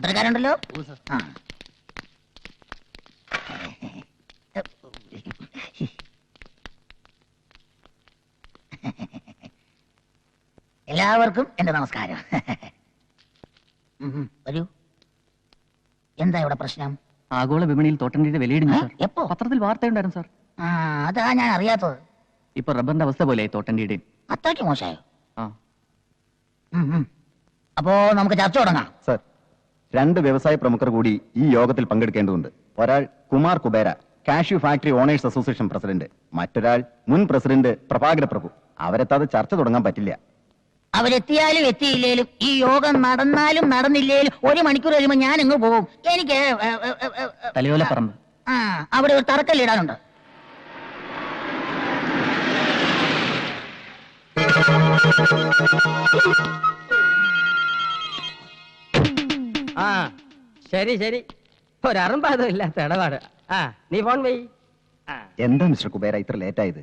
പത്രക്കാരുണ്ടല്ലോ. എല്ലാവർക്കും എന്റെ നമസ്കാരം. വരൂ. എന്താ ഇവിടെ പ്രശ്നം? ആഗോള വിപണിയിൽ തോട്ടണ്ടിയുടെ വിലയിടിഞ്ഞു സാർ. എപ്പോ? പത്രത്തിൽ വാർത്തയുണ്ടായിരുന്നു സാർ. അതാ ഞാൻ അറിയാത്തത്. ഇപ്പൊ റബ്ബറിന്റെ അവസ്ഥ പോലെ തോട്ടണ്ടിയുടെ. അത്രയ്ക്ക് മോശമായോ? അപ്പോ നമുക്ക് ചർച്ച തുടങ്ങാം. സർ, 2 വ്യവസായ പ്രമുഖർ കൂടി ഈ യോഗത്തിൽ പങ്കെടുക്കേണ്ടതുണ്ട്. ഒരാൾ Kumar Kubera, cashew factory owners association president. മറ്റൊരാൾ മുൻ പ്രസിഡന്റ് പ്രഭാകര പ്രഭു. അവരെത്താതെ ചർച്ച തുടങ്ങാൻ പറ്റില്ല. അവരെത്തിയാലും എത്തിയില്ലേലും ഈ യോഗം നടന്നാലും നടന്നില്ലേലും 1 മണിക്കൂർ കഴിയുമ്പോൾ ഞാൻ അങ്ങ് പോകും. എനിക്ക് തലയോലപ്പറമ്പ് അവിടെ ഒരു തറക്കല്ലിടാനുണ്ട്. ശരി ശരി, ഒരറുമ്പാതമില്ലാത്ത ഇടപാട്. നീ ഫോൺ പോയി. എന്താ മിസ്റ്റർ കുബേര ഇത്ര ലേറ്റ് ആയത്?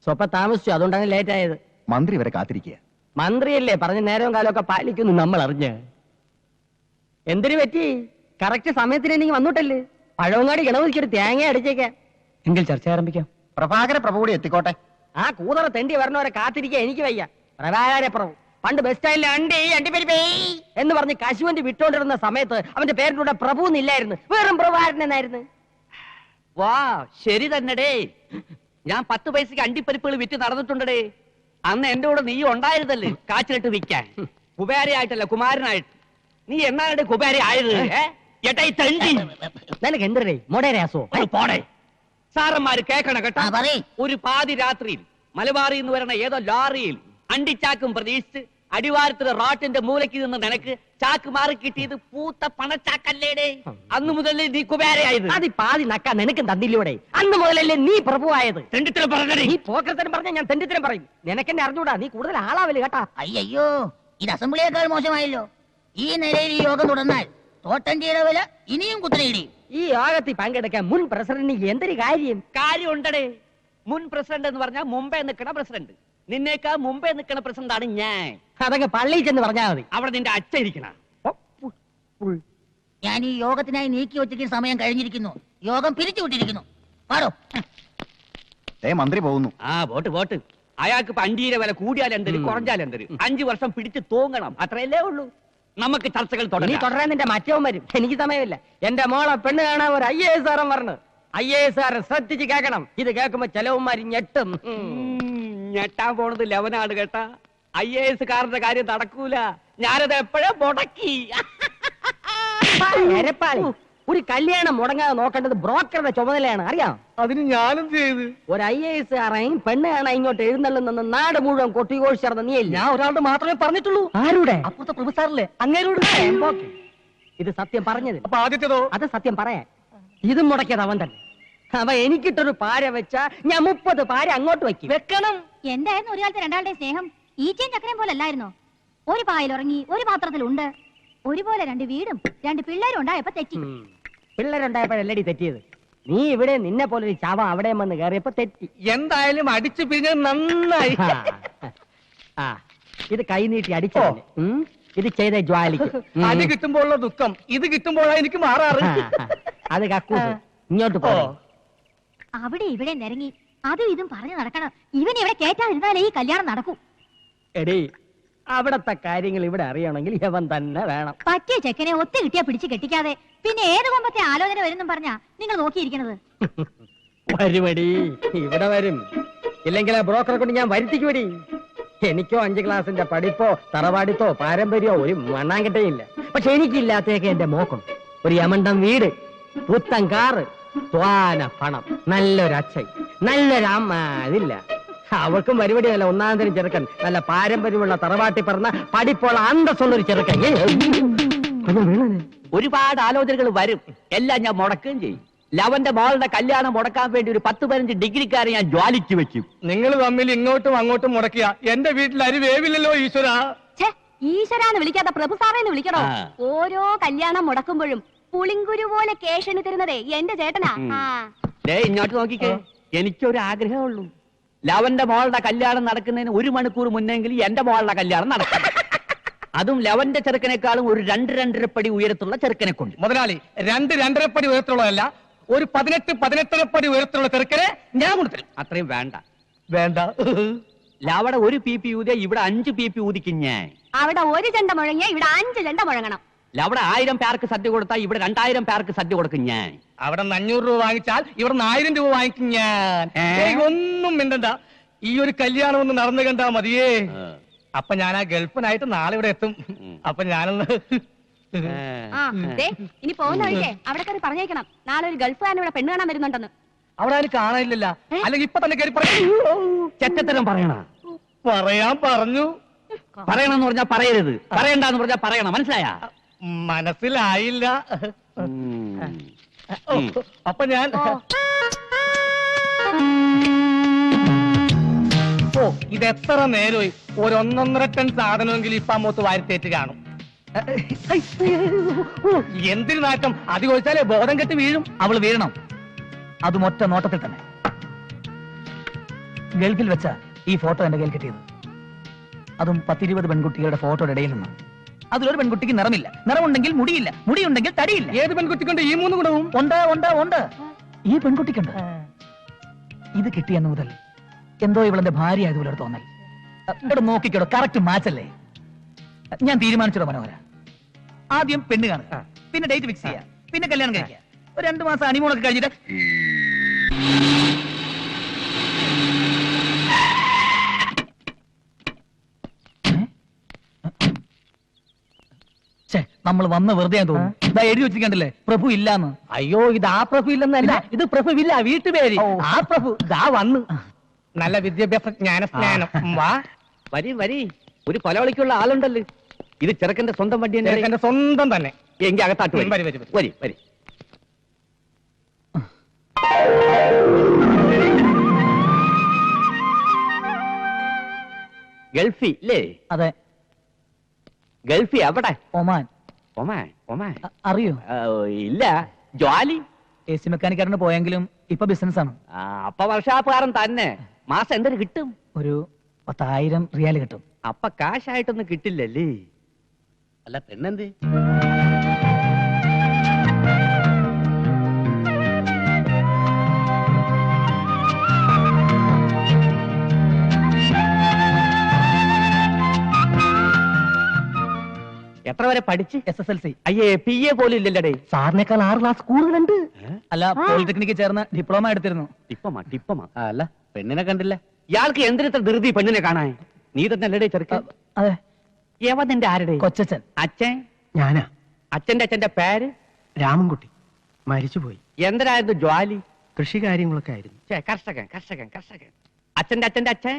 സ്വപ്പം താമസിച്ചു, അതുകൊണ്ടാണ് ലേറ്റ് ആയത്. മന്ത്രി വരെ കാത്തിരിക്കുക. മന്ത്രിയല്ലേ പറഞ്ഞ നേരവും കാലമൊക്കെ പാലിക്കുന്നു നമ്മൾ അറിഞ്ഞ്. എന്തിനു പറ്റി? കറക്റ്റ് സമയത്തിന് എനിക്ക് വന്നിട്ടല്ലേ. പഴവങ്ങാടി ഗണപതിക്കൊരു തേങ്ങ അടിച്ചേക്കാം. എങ്കിൽ ചർച്ച ആരംഭിക്കാം. പ്രഭാകര പ്രഭു കൂടി എത്തിക്കോട്ടെ. ആ കൂതറ തെണ്ടി വരണവരെ കാത്തിരിക്കാൻ എനിക്ക് വയ്യ. പ്രഭാകര പ്രഭു പണ്ട് ബസ് സ്റ്റാൻഡിൽ അണ്ടിപ്പരിപ്പേ എന്ന് പറഞ്ഞ് കശുവണ്ടി വിട്ടോണ്ടിരുന്ന സമയത്ത് അവന്റെ പേരിന്റെ കൂടെ പ്രഭു എന്നില്ലായിരുന്നു, വെറും പ്രഭാകരൻ എന്നായിരുന്നു. വാ, ശരി തന്നെടേ. ഞാൻ 10 പൈസക്ക് അണ്ടിപ്പരിപ്പുകൾ വിറ്റ് നടന്നിട്ടുണ്ടേ. അന്ന് എന്റെ കൂടെ നീ ഉണ്ടായിരുന്നല്ലേ കാച്ചിലിട്ട് വിൽക്കാൻ. കുബേരയായിട്ടല്ല, കുമാരനായിട്ട്. നീ എന്നാണ് കുബേര ആയത്? നിനക്ക് എന്തരേ മൊടേരാസോ? പോടെ. സാറന്മാര് കേക്കണം കേട്ടോ. ഒരു പാതി രാത്രിയിൽ മലബാറിൽ നിന്ന് വരണ ഏതോ ലോറിയിൽ അണ്ടിച്ചാക്കും പ്രതീക്ഷിച്ച് അടിവാരത്തിലെ റോട്ടിന്റെ മൂലയ്ക്ക് നിന്ന് നിനക്ക് ചാക്ക് മാറി കിട്ടിയത് പൂത്ത പണച്ചാക്കല്ലേടേ. അന്ന് മുതലേ നീ കുബേരയായത്. അത് പാതി നക്കാൻ നിനക്കും തന്നില്ലൂടെ? അന്ന് മുതലല്ലേ നീ പ്രഭുവായത്? തെണ്ടിത്തരം പറഞ്ഞേ. നീ പോക്കരത്തരം പറഞ്ഞ ഞാൻ തെണ്ടിത്തരം പറയും. നിനക്കെന്നെ അറിഞ്ഞൂടാ, നീ കൂടുതൽ ആളാവല് കേട്ടാ. അയ്യോ, ഇത് അസംബ്ലിയേക്കാൾ മോശമായല്ലോ. ഈ നിലയിൽ ഈ യോഗം തുടർന്നാൽ തോട്ടണ്ടിയുടെ വില ഇനിയും കുത്തനെയിടിയും. ഈ യോഗത്തിൽ പങ്കെടുക്കാൻ മുൻ പ്രസിഡന്റിന് എന്തൊരു കാര്യം ഉണ്ടടേ. മുൻ പ്രസിഡന്റ് എന്ന് പറഞ്ഞാൽ മുമ്പേ നിൽക്കണ പ്രസിഡന്റ്. നിന്നേക്കാ മുമ്പേ നിൽക്കണ പ്രസിഡന്റാണ് ഞാൻ. അതൊക്കെ പള്ളിയിൽ ചെന്ന് പറഞ്ഞാൽ മതി. അവിടെ നിന്റെ അച്ഛൻ ഇരിക്കണ. ഞാൻ ഈ യോഗത്തിനായി നീക്കി വെച്ചിട്ട് സമയം കഴിഞ്ഞിരിക്കുന്നു. യോഗം പിരിച്ചുവിട്ടിരിക്കുന്നു. പാടോ. മന്ത്രി പോകുന്നു. വോട്ട്. അയാൾക്ക് ഇപ്പൊ അണ്ടിയുടെ വില കൂടിയാലെന്തരും കുറഞ്ഞാലെന്തരും 5 വർഷം പിടിച്ച് തൂങ്ങണം. അത്രയല്ലേ ഉള്ളൂ. നമുക്ക് ചർച്ചകൾ തുടരാൻ നിന്റെ മറ്റവൻ വരും. എനിക്ക് സമയമില്ല. എന്റെ മോളെ പെണ്ണ് കാണാൻ ഒരു IAS പറഞ്ഞു. IAS ശ്രദ്ധിച്ച് കേൾക്കണം. ഇത് കേൾക്കുമ്പോ ചെലവന്മാര് ഞെട്ടും. ഞെട്ടാൻ പോണത് ലവനാണ് കേട്ടാ. IAS കാരന്റെ കാര്യം നടക്കൂല. ഞാനത് എപ്പോഴേ മുടക്കി. ഒരു കല്യാണം മുടങ്ങാതെ നോക്കേണ്ടത് ബ്രോക്കറുടെ ചുമതലയാണ്, അറിയാം. അതിന് ഞാനും ചെയ്ത് ഒരു IAS കാരൻ പെണ്ണ് കാണാൻ ഇങ്ങോട്ട് എഴുന്നള്ളുന്ന നാട് മുഴുവൻ കൊട്ടിഘോഷിച്ചിരുന്ന നീ. ഞാൻ ഒരാളുടെ മാത്രമേ പറഞ്ഞിട്ടുള്ളൂ. ആരുടെ? അപ്പുറത്തെ പ്രൊഫസറിലെ അങ്ങേരോട്. ഇത് സത്യം പറഞ്ഞത്. അപ്പൊ ആദ്യത്തേതോ? അത് സത്യം പറയാൻ. ഇതും മുടക്കിയത് അവൻ തന്നെ. അവ എനിക്കിട്ടൊരു പാര വെച്ചാ ഞാൻ 30 പാര അങ്ങോട്ട് വെക്കണം. എന്തായിരുന്നു ഒരു കാലത്ത് രണ്ടാളുടെ സ്നേഹം? ഈച്ചയും ചക്കരയും പോലെ അല്ലായിരുന്നോ? ഒരു പായിൽ ഉറങ്ങി, ഒരു പാത്രത്തിലുണ്ട്. ഒരുപോലെ 2 വീടും 2 പിള്ളേരും ഉണ്ടായപ്പോ തെറ്റി. പിള്ളേരുണ്ടായപ്പോഴല്ലടി തെറ്റിയത്. നീ ഇവിടെ നിന്നെ പോലെ ഒരു ചാവ അവിടെ വന്ന് കയറിയപ്പോ തെറ്റി. എന്തായാലും അടിച്ചു പിരിഞ്ഞത് നന്നായി. ഇത് കൈനീട്ടി അടിച്ചോ? ഇത് ചെയ്ത ജ്വാലിക്ക്. അടി കിട്ടുമ്പോഴുള്ള ദുഃഖം ഇത് കിട്ടുമ്പോഴാണ് എനിക്ക് മാറാറ്. അത് കക്കൂസ്. ഇങ്ങോട്ട് പോ. അവിടെ ഇവിടെ നിരങ്ങി അതും ഇതും പറഞ്ഞു നടക്കണം. ഇവൻ ഇവിടെ കേറ്റാതിരുന്നാലേ ഈ കല്യാണം നടക്കൂ. എടീ, അവിടത്തെ കാര്യങ്ങൾ ഇവിടെ അറിയണമെങ്കിൽ ഇവൻ തന്നെ വേണം. പറ്റിയ ചെക്കനെ ഒത്തു കിട്ടിയാ പിടിച്ച് കെട്ടിക്കാതെ പിന്നെ ഏത് കൊമ്പത്തെ ആലോചന വരുന്നും പറഞ്ഞാ നിങ്ങൾ നോക്കിയിരിക്കണത്. വരുമടി, ഇവിടെ വരും. ഇല്ലെങ്കിൽ ആ ബ്രോക്കറെ കൊണ്ട് ഞാൻ വരുത്തിക്കുവടി. എനിക്കോ 5 ക്ലാസിന്റെ പഠിപ്പോ തറവാടിത്തോ പാരമ്പര്യമോ ഒരു മണ്ണാങ്കട്ടയില്ല. പക്ഷെ എനിക്കില്ലാത്തേക്ക് എന്റെ മോക്കും ഒരു യമണ്ടം വീട്, പുത്തൻ കാറ്, ത്വാന പണം, നല്ലൊരച്ഛൻ, നല്ലൊരു അമ്മ. അതില്ല. അവൾക്കും പരിപാടി നല്ല 1-ാം തരം ചെറുക്കൻ, നല്ല പാരമ്പര്യമുള്ള തറവാട്ടി പറഞ്ഞ പഠിപ്പുള്ള അന്തസ്സുള്ളൊരു ചെറുക്കൻ. ഒരുപാട് ആലോചനകൾ വരും. എല്ലാം ഞാൻ മുടക്കുകയും ചെയ്യും. ലവന്റെ മോളുടെ കല്യാണം മുടക്കാൻ വേണ്ടി ഒരു 10-15 ഡിഗ്രിക്കാരെ ഞാൻ ജ്വാലിക്ക് വെക്കും. നിങ്ങൾ തമ്മിൽ ഇങ്ങോട്ടും അങ്ങോട്ടും മുടക്കിയ എന്റെ വീട്ടിൽ അരി വേവില്ലല്ലോ ഈശ്വര. ഈശ്വരാന്ന് വിളിക്കാത്ത പ്രഭു സാറേന്ന് വിളിക്കണോ? ഓരോ കല്യാണം മുടക്കുമ്പോഴും പുളിങ്കുരു പോലെ കേഷണി തരുന്നതേ എന്റെ ചേട്ടനാ. ഇങ്ങോട്ട് നോക്കിക്കേ. എനിക്കൊരു ആഗ്രഹമുള്ളൂ. ലവന്റെ മോളുടെ കല്യാണം നടക്കുന്നതിന് 1 മണിക്കൂർ മുന്നെങ്കിലും എന്റെ മോളുടെ കല്യാണം നടക്കണം. അതും ലെവന്റെ ചെറുക്കനേക്കാളും ഒരു 2-2.5 പടി ഉയരത്തുള്ള ചെറുക്കനെ കൊണ്ട്. മുതലാളി 2-2.5 പടി ഉയരത്തുള്ളതല്ല, ഒരു 18-18.5 പടി ഉയരത്തിലുള്ള ചെറുക്കനെ ഞാൻ കൊടുത്തരും. അത്രയും വേണ്ട. വേണ്ട. അവിടെ 1 PP ഊതിയ ഇവിടെ 5 PP ഊതിക്കും ഞാൻ. അവിടെ 1 ചെണ്ട മുഴങ്ങിയ ഇവിടെ 5 ചെണ്ട മുഴങ്ങണം. അവിടെ 1000 പേർക്ക് സദ്യ കൊടുത്താൽ ഇവിടെ 2000 പേർക്ക് സദ്യ കൊടുക്കും ഞാൻ. അവിടെ 500 രൂപ വാങ്ങിച്ചാൽ ഇവിടെ 1000 രൂപ വാങ്ങിക്കും ഞാൻ. ഒന്നും മിണ്ടണ്ട, ഈ ഒരു കല്യാണം ഒന്ന് നടന്നു കണ്ടാ മതിയേ. അപ്പൊ ഞാൻ ആ ഗൾഫിനായിട്ട് നാളെ ഇവിടെ എത്തും. അപ്പൊ ഞാനൊന്ന് ഇനി പോകുന്ന വഴിക്കേ അവിടെ കയറി പറഞ്ഞേക്കണം, നാളെ ഒരു ഗൾഫുകാരൻ ഇവിടെ പെണ്ണ് കാണാൻ വരുന്നുണ്ടെന്ന്. അവിടെ ആരും കാണാനില്ലല്ല, അല്ലെങ്കിൽ ഇപ്പൊ തന്നെ കയറി ചെറ്റത്തരം പറയണ. പറയാൻ പറഞ്ഞു. പറയണമെന്ന് പറഞ്ഞാൽ പറയരുത്, പറയണ്ടെന്ന് പറഞ്ഞാൽ പറയണം. മനസ്സിലായ? മനസ്സിലായില്ല. അപ്പൊ ഞാൻ ഇത് എത്ര നേരമായി, ഒരു 1.5 ടൺ സാധനമെങ്കിലും ഇപ്പൊ അമ്മൂത്ത് വാരിത്തേറ്റ് കാണും. എന്തിനു നാട്ടം, അത് ചോദിച്ചാലേ ബോധം കെട്ട് വീഴും. അവള് വീഴണം, അതും ഒറ്റ നോട്ടത്തിൽ തന്നെ. ഗൾഫിൽ വെച്ച ഈ ഫോട്ടോ എന്റെ കയ്യിൽ കിട്ടിയത്, അതും 10-20 പെൺകുട്ടികളുടെ ഫോട്ടോയുടെ ഇടയിൽ നിന്ന്. അതിലൊരു പെൺകുട്ടിക്ക് നിറമില്ല, നിറമുണ്ടെങ്കിൽ മുടിയില്ല, മുടിയുണ്ടെങ്കിൽ തടിയില്ല. ഏത് പെൺകുട്ടിക്കുണ്ട് ഈ 3 ഗുണവും? ഉണ്ട് ഉണ്ട് ഉണ്ട്, ഈ പെൺകുട്ടിക്കുണ്ട്. ഇത് കിട്ടിയെന്ന് മുതൽ എന്തോ ഇവളെന്റെ ഭാര്യ ആയതുപോലെ ഒരു തോന്നൽ. ഇവിടെ നോക്കിക്കോടോ, കറക്റ്റ് മാച്ച് അല്ലേ? ഞാൻ തീരുമാനിച്ചോ മനോഹര, ആദ്യം പെണ്ണ് കാണുക, പിന്നെ ഡേറ്റ് ഫിക്സ് ചെയ്യുക, പിന്നെ കല്യാണം കഴിക്കുക. ഒരു 2 മാസം അണിമൂണൊക്കെ കഴിഞ്ഞിട്ട് നമ്മൾ വന്ന് വെറുതെ തോന്നുന്നു. ഇതാ എഴുതി വെച്ചിരിക്കണ്ടല്ലേ, പ്രഭു ഇല്ലാന്ന്. അയ്യോ, ഇത് ആ പ്രഭു ഇല്ലെന്നല്ല, ഇത് പ്രഭുവില്ല, വീട്ടുപേര്. ആ പ്രഭു ദാ വന്നു. നല്ല വിദ്യാഭ്യാസ ജ്ഞാനം. വാ വരി വരി, ഒരു കൊലവിളിക്കുള്ള ആളുണ്ടല്ലോ. ഇത് ചെറുക്കന്റെ സ്വന്തം വണ്ടി തന്നെ. എന്റെ സ്വന്തം തന്നെ. എങ്കിൽ അകത്താട്ട് വരി, വരി, വരി. വരി വരി. ഗൾഫി അല്ലേ? അതെ. ഗൾഫി എവിടെ? ഒമാൻ. ഒമാൻ? ഒമാൻ അറിയോ? ഇല്ല. ജോലി AC മെക്കാനിക്കാരന് പോയെങ്കിലും ഇപ്പൊ ബിസിനസ് ആണ്. അപ്പൊ വർഷാപ്പുകാരൻ തന്നെ. മാസം എന്തൊരു കിട്ടും? ഒരു 10,000 റിയാൽ കിട്ടും. അപ്പൊ കാശായിട്ടൊന്നും കിട്ടില്ലല്ലേ? അല്ല പെണ്ണെന്ത്? എത്ര വരെ പഠിച്ച്? SSLC. അയ്യേ, PA പോലും ഇല്ലല്ലേ? സാറിനേക്കാൾ 6 ക്ലാസ് കൂടുതലുണ്ട്. അല്ല, പോളിടെക്നിക്ക് ചേർന്ന് ഡിപ്ലോമ എടുത്തിരുന്നു. ടിപ്പമാ. അല്ല പെണ്ണിനെ കണ്ടില്ല. ഇയാൾക്ക് എന്തിനത്ര ധൃതി പെണ്ണിനെ കാണാൻ? നീ തന്നെ അല്ലടേ ചെറുക്കൻ? അതെ. യവന്റെ ആരുടെ? കൊച്ചച്ഛൻ. അച്ഛൻ? ഞാനാ. അച്ഛന്റെ പേര്? രാമൻകുട്ടി. മരിച്ചുപോയി. എന്തരായിരുന്നു ജോലി? കൃഷി കാര്യങ്ങളൊക്കെ ആയിരുന്നു. കർഷകൻ. അച്ഛന്റെ അച്ഛൻ?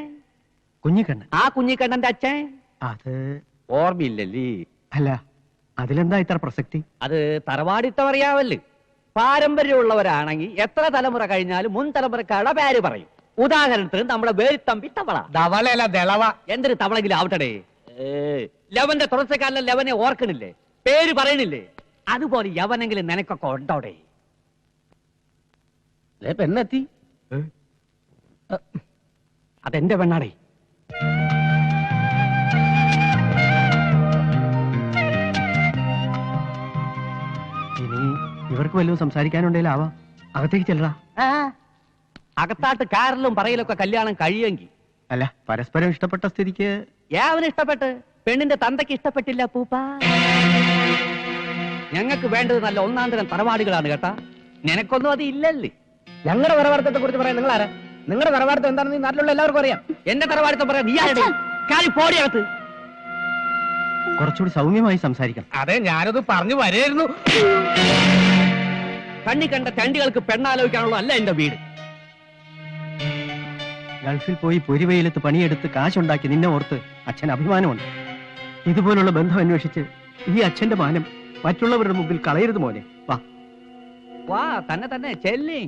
കുഞ്ഞിക്കണ്ണൻ. ആ കുഞ്ഞിക്കണ്ണന്റെ അച്ഛൻ? അത് ഓർമ്മയില്ലല്ലേ? അല്ല, അതിലെന്താ ഇത്ര പ്രസക്തി? അത് തറവാടിത്തം അറിയാവല്ലേ. പാരമ്പര്യമുള്ളവരാണെങ്കിൽ എത്ര തലമുറ കഴിഞ്ഞാലും മുൻ തലമുറക്കാരുടെ പേര് പറയും. ഉദാഹരണത്തിന് നമ്മുടെ വേലിത്തമ്പി തവള. ധവളയല്ല, ദളവ. എന്തൊരു തവളെങ്കിലും ആവട്ടെ. ലവന്റെ തുടർച്ചക്കാരനെ ലവനെ ഓർക്കണില്ലേ, പേര് പറയണില്ലേ? അതുപോലെ യവനെങ്കിലും നിനക്കൊക്കെ ഉണ്ടോടെ? പെണ്ണെത്തി. അതെന്റെ പെണ്ണാടേ. ഇനി ഇവർക്ക് വല്ലതും സംസാരിക്കാനുണ്ടെങ്കിലാവാം. അകത്തേക്ക് ചെല്ലടാ. അകത്താട്ട് കാറിലും പറയലൊക്കെ കല്യാണം കഴിയുമെങ്കിൽ. അല്ല, പരസ്പരം ഇഷ്ടപ്പെട്ട സ്ഥിതിക്ക്. യാവന് ഇഷ്ടപ്പെട്ട്, പെണ്ണിന്റെ തന്തയ്ക്ക് ഇഷ്ടപ്പെട്ടില്ല പൂപ്പ. ഞങ്ങൾക്ക് വേണ്ടത് നല്ല 1-ാം തരം തറവാടുകളാണ് കേട്ടാ. നിനക്കൊന്നും അത് ഇല്ലല്ലേ? ഞങ്ങളുടെ തറവാടത്തെ കുറിച്ച് പറയാൻ നിങ്ങൾ ആരാ? നിങ്ങളുടെ തറവാടത്തെ എന്താണെന്ന് ഈ നാട്ടിലുള്ള എല്ലാവർക്കും അറിയാം. എന്റെ തറവാടുത്തം പറയാം. നീ ആരുടെ? കാലി പോടിയകത്ത്. കുറച്ചുകൂടി സൗമ്യമായി സംസാരിക്കണം. അതെ, ഞാനത് പറഞ്ഞു വരായിരുന്നു. കണ്ണി കണ്ട ചണ്ടികൾക്ക് പെണ്ണാലോചിക്കാനുള്ള അല്ല എന്റെ വീട്. ഗൾഫിൽ പോയി പൊരിവെയിലത്ത് പണിയെടുത്ത് കാശുണ്ടാക്കി നിന്നെ ഓർത്ത് അച്ഛൻ അഭിമാനമുണ്ട്. ഇതുപോലുള്ള ബന്ധം അന്വേഷിച്ച് ഈ അച്ഛന്റെ മാനം മറ്റുള്ളവരുടെ മുമ്പിൽ കളയരുത് മോനെ. വാ വാ, തന്നെ ചെല്ലി.